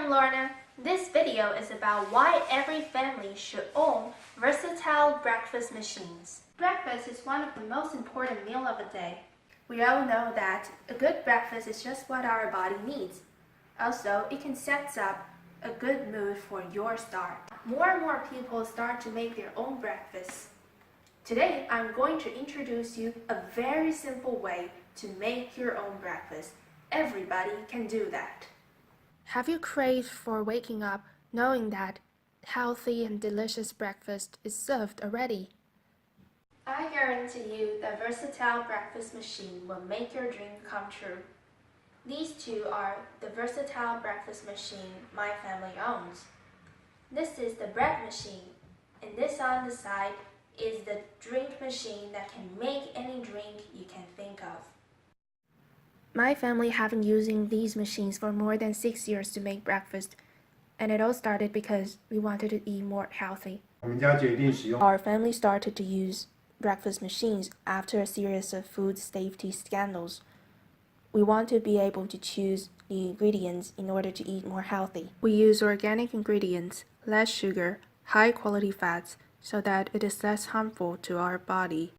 I'm Lorna. This video is about why every family should own versatile breakfast machines. Breakfast is one of the most important meals of the day. We all know that a good breakfast is just what our body needs. Also, it can set up a good mood for your start. More and more people start to make their own breakfast. Today, I'm going to introduce you a very simple way to make your own breakfast. Everybody can do that. Have you craved for waking up knowing that healthy and delicious breakfast is served already? I guarantee you the versatile breakfast machine will make your dream come true. These two are the versatile breakfast machine my family owns. This is the bread machine, and this on the side is the drink machine that can make any drink you can think of. My family have been using these machines for more than 6 years to make breakfast, and it all started because we wanted to eat more healthy. Our family started to use breakfast machines after a series of food safety scandals. We want to be able to choose the ingredients in order to eat more healthy. We use organic ingredients, less sugar, high quality fats, so that it is less harmful to our body.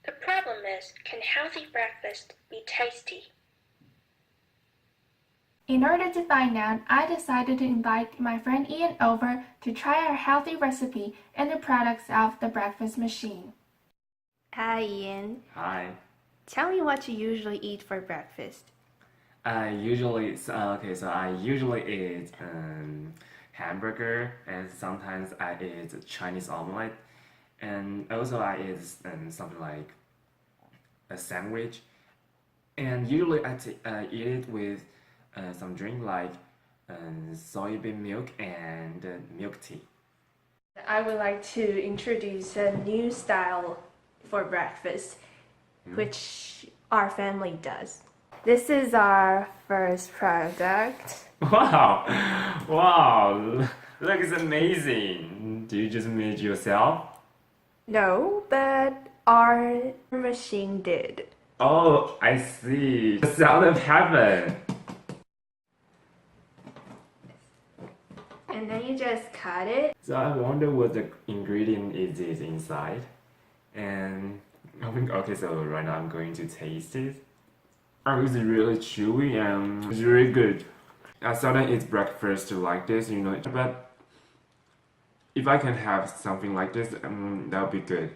The problem is, can healthy breakfast be tasty? In order to find out, I decided to invite my friend Ian over to try our healthy recipe and the products of the breakfast machine. Hi Ian. Hi. Tell me what you usually eat for breakfast. I usually eat hamburger, and sometimes I eat Chinese omelet, and also I eat something like a sandwich, and usually I eat it with some drink like soybean milk and milk tea. I would like to introduce a new style for breakfast, which our family does. This is our first product. Wow! Wow! Looks amazing! Do you just make it yourself? No, but our machine did. Oh, I see. The sound of heaven. And then you just cut it. So I wonder what the ingredient is inside. And okay, so right now I'm going to taste it. Oh, it's really chewy and it's really good. I seldom eat breakfast like this, but if I can have something like this, that would be good.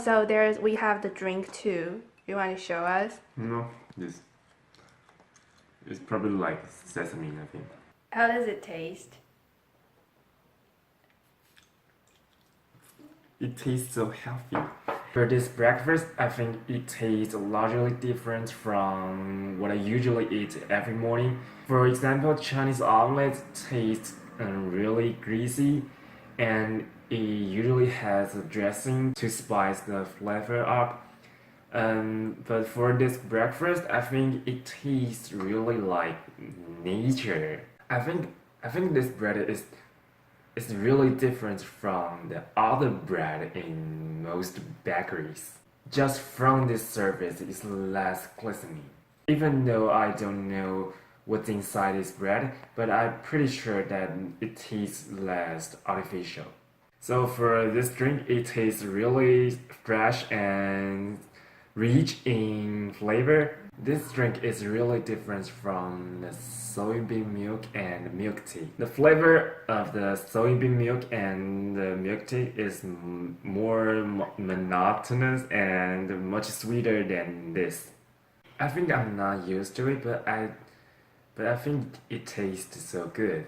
So we have the drink too. You want to show us? No, this it's probably like sesame, I think. How does it taste? It tastes so healthy. For this breakfast, I think it tastes largely different from what I usually eat every morning. For example, Chinese omelette tastes really greasy, and it usually has a dressing to spice the flavor up. But for this breakfast, I think it tastes really like nature. I think this bread is really different from the other bread in most bakeries. Just from this surface, it's less glistening. Even though I don't know what's inside this bread, but I'm pretty sure that it tastes less artificial. So for this drink, it tastes really fresh and rich in flavor. This drink is really different from the soybean milk and milk tea. The flavor of the soybean milk and the milk tea is more monotonous and much sweeter than this. I think I'm not used to it, but I think it tastes so good.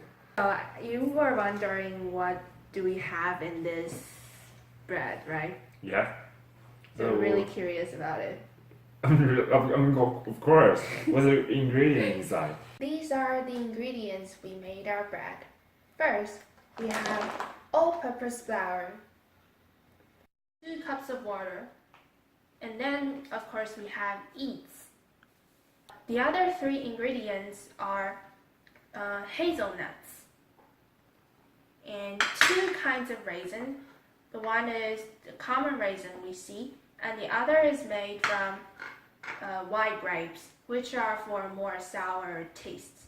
You were wondering what do we have in this bread, right? Yeah. You're really curious about it. Of course. What's the ingredient inside? These are the ingredients we made our bread. First, we have all-purpose flour, 2 cups of water, and then, of course, we have yeast. The other 3 ingredients are hazelnuts and 2 kinds of raisin. The one is the common raisin we see, and the other is made from white grapes, which are for more sour tastes.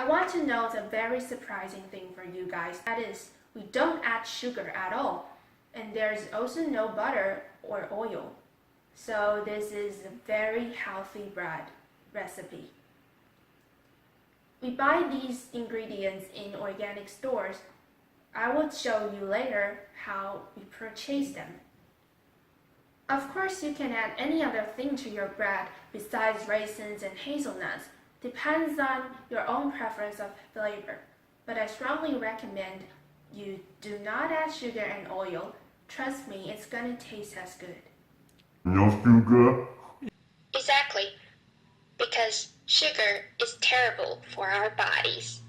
I want to note a very surprising thing for you guys. That is, we don't add sugar at all. And there's also no butter or oil. So this is a very healthy bread recipe. We buy these ingredients in organic stores. I will show you later how we purchase them. Of course, you can add any other thing to your bread besides raisins and hazelnuts. Depends on your own preference of flavor. But I strongly recommend you do not add sugar and oil. Trust me, it's gonna taste as good. No sugar? Exactly, because sugar is terrible for our bodies.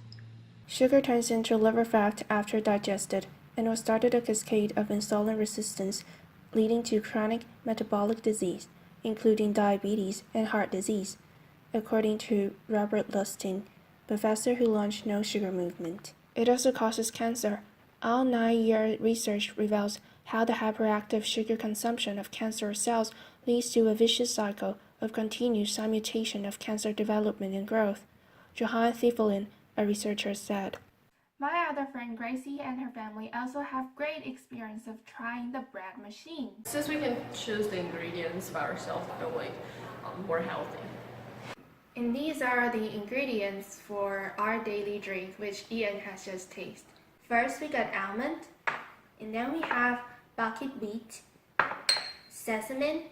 Sugar turns into liver fat after digested and will start a cascade of insulin resistance, leading to chronic metabolic disease, including diabetes and heart disease, according to Robert Lustig, professor who launched No Sugar Movement. It also causes cancer. Our 9-year research reveals how the hyperactive sugar consumption of cancer cells leads to a vicious cycle of continuous mutation of cancer development and growth. Johann Thiefelin, a researcher, said. My other friend Gracie and her family also have great experience of trying the bread machine. Since we can choose the ingredients by ourselves, I feel like more healthy. And these are the ingredients for our daily drink, which Ian has just tasted. First, we got almond, and then we have buckwheat wheat, sesame,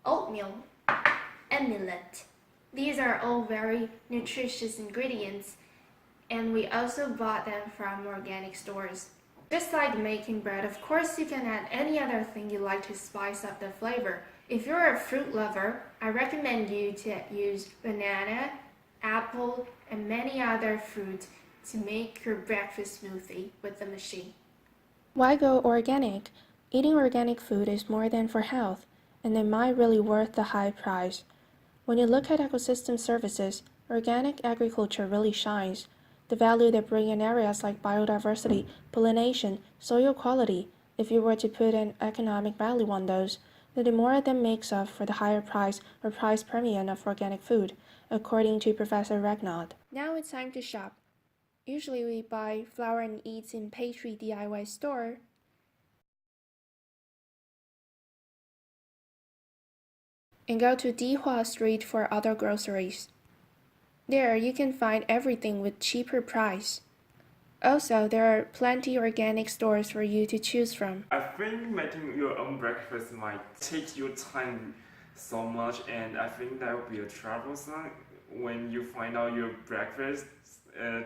oatmeal, and millet. These are all very nutritious ingredients, and we also bought them from organic stores. Just like making bread, of course you can add any other thing you like to spice up the flavor. If you're a fruit lover, I recommend you to use banana, apple, and many other fruits to make your breakfast smoothie with the machine. Why go organic? Eating organic food is more than for health, and it might really worth the high price. When you look at ecosystem services, organic agriculture really shines. The value they bring in areas like biodiversity, pollination, soil quality, if you were to put an economic value on those, then the more that makes up for the higher price or price premium of organic food, according to Professor Ragnaud. Now it's time to shop. Usually we buy flour and yeast in pastry DIY store. And go to Dihua Street for other groceries. There you can find everything with cheaper price. Also, there are plenty organic stores for you to choose from. I think making your own breakfast might take your time so much, and I think that would be a troublesome when you find out your breakfast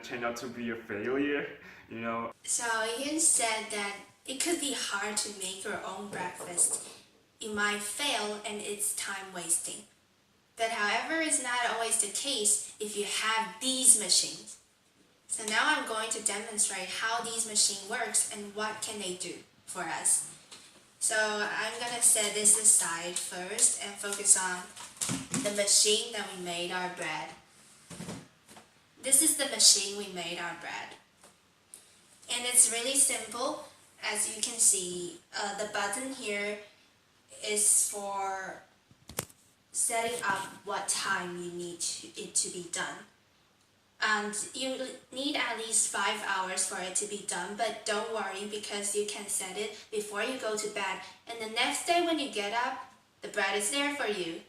turned out to be a failure, you know. So Ian said that it could be hard to make your own breakfast. You might fail and it's time wasting. That, however, is not always the case if you have these machines. So now I'm going to demonstrate how these machine works and what can they do for us. So I'm going to set this aside first and focus on the machine that we made our bread. This is the machine we made our bread. And it's really simple. As you can see, the button here is for setting up what time you need it to be done. And you need at least 5 hours for it to be done, but don't worry because you can set it before you go to bed. And the next day when you get up, the bread is there for you.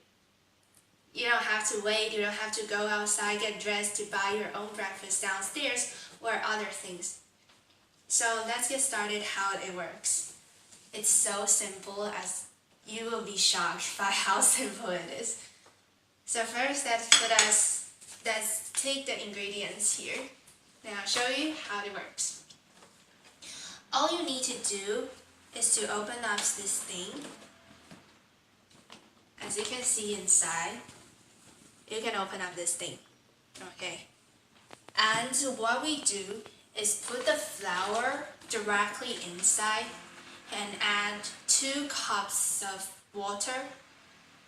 You don't have to wait, you don't have to go outside, get dressed to buy your own breakfast downstairs or other things. So let's get started how it works. It's so simple as you will be shocked by how simple it is. So first, let's take the ingredients here. Then I'll show you how it works. All you need to do is to open up this thing. As you can see inside, you can open up this thing. Okay. And what we do is put the flour directly inside and add 2 cups of water,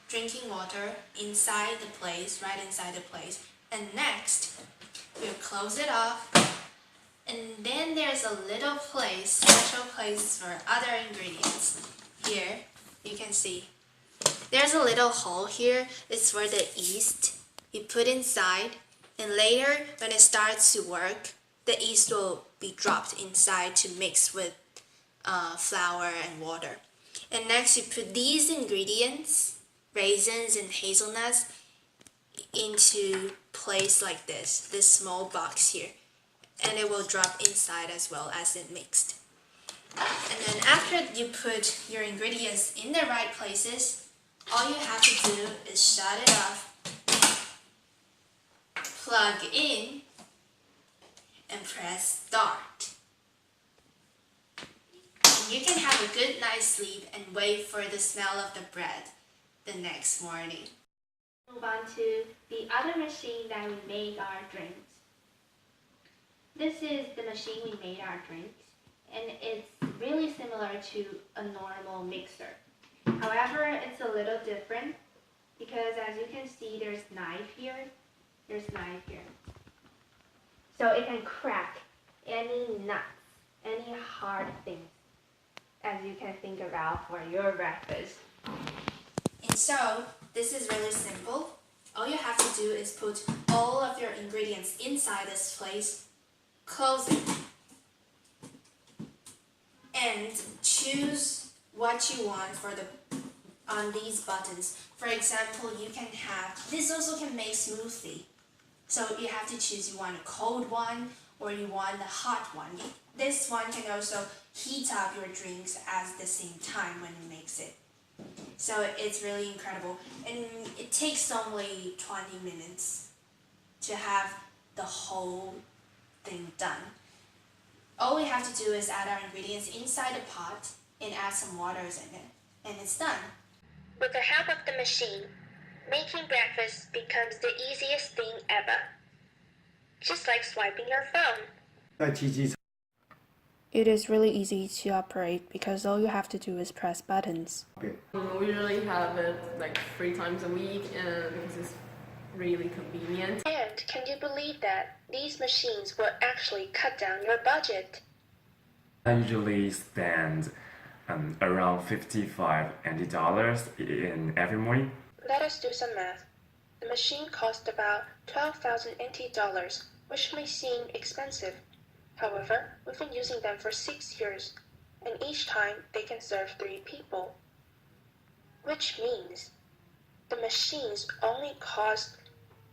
drinking water, inside the place, right inside the place. And next, we'll close it off. And then there's a little place, special place for other ingredients. Here, you can see. There's a little hole here. It's for the yeast. You put inside And later, when it starts to work, the yeast will be dropped inside to mix with flour and water. And next, you put these ingredients, raisins and hazelnuts, into place like this small box here. And it will drop inside as well as it mixed. And then after you put your ingredients in the right places, all you have to do is shut it off, plug in, and press start. And you can have a good night's sleep and wait for the smell of the bread the next morning. Move on to the other machine that we made our drinks. This is the machine we made our drinks, and it's really similar to a normal mixer. However, it's a little different because as you can see, there's knife here. So it can crack any nuts, any hard things, as you can think about for your breakfast. And so, this is really simple. All you have to do is put all of your ingredients inside this place, close it, and choose what you want on these buttons. For example, you can have, this also can make smoothie. So you have to choose, you want a cold one or you want a hot one. This one can also heat up your drinks at the same time when you mix it. So it's really incredible. And it takes only 20 minutes to have the whole thing done. All we have to do is add our ingredients inside the pot and add some waters in it, and it's done. With the help of the machine, making breakfast becomes the easiest thing ever. Just like swiping your phone. It is really easy to operate because all you have to do is press buttons. We usually have it like 3 times a week, and because it's really convenient. And can you believe that these machines will actually cut down your budget? I usually spend around $55 in every morning. Let us do some math. The machine cost about 12,000 NT dollars, which may seem expensive. However, we've been using them for 6 years, and each time they can serve 3 people. Which means the machines only cost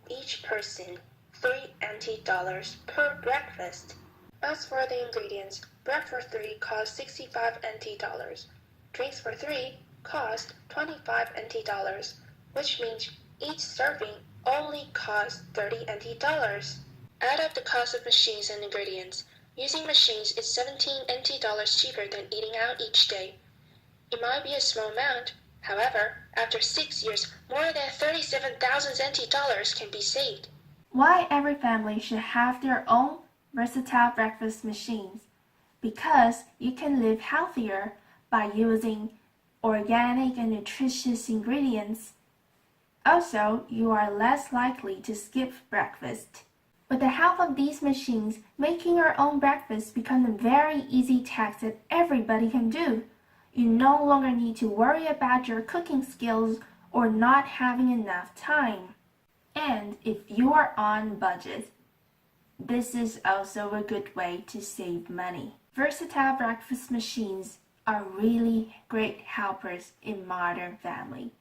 each person 3 NT dollars per breakfast. As for the ingredients, bread for 3 costs 65 NT dollars. Drinks for 3 cost 25 NT dollars, which means each serving only costs 30 NT dollars. Add up the cost of machines and ingredients. Using machines is 17 NT dollars cheaper than eating out each day. It might be a small amount. However, after 6 years, more than 37,000 NT dollars can be saved. Why every family should have their own versatile breakfast machines? Because you can live healthier by using organic and nutritious ingredients. Also, you are less likely to skip breakfast. With the help of these machines, making your own breakfast becomes a very easy task that everybody can do. You no longer need to worry about your cooking skills or not having enough time. And if you are on budget, this is also a good way to save money. Versatile breakfast machines are really great helpers in modern family.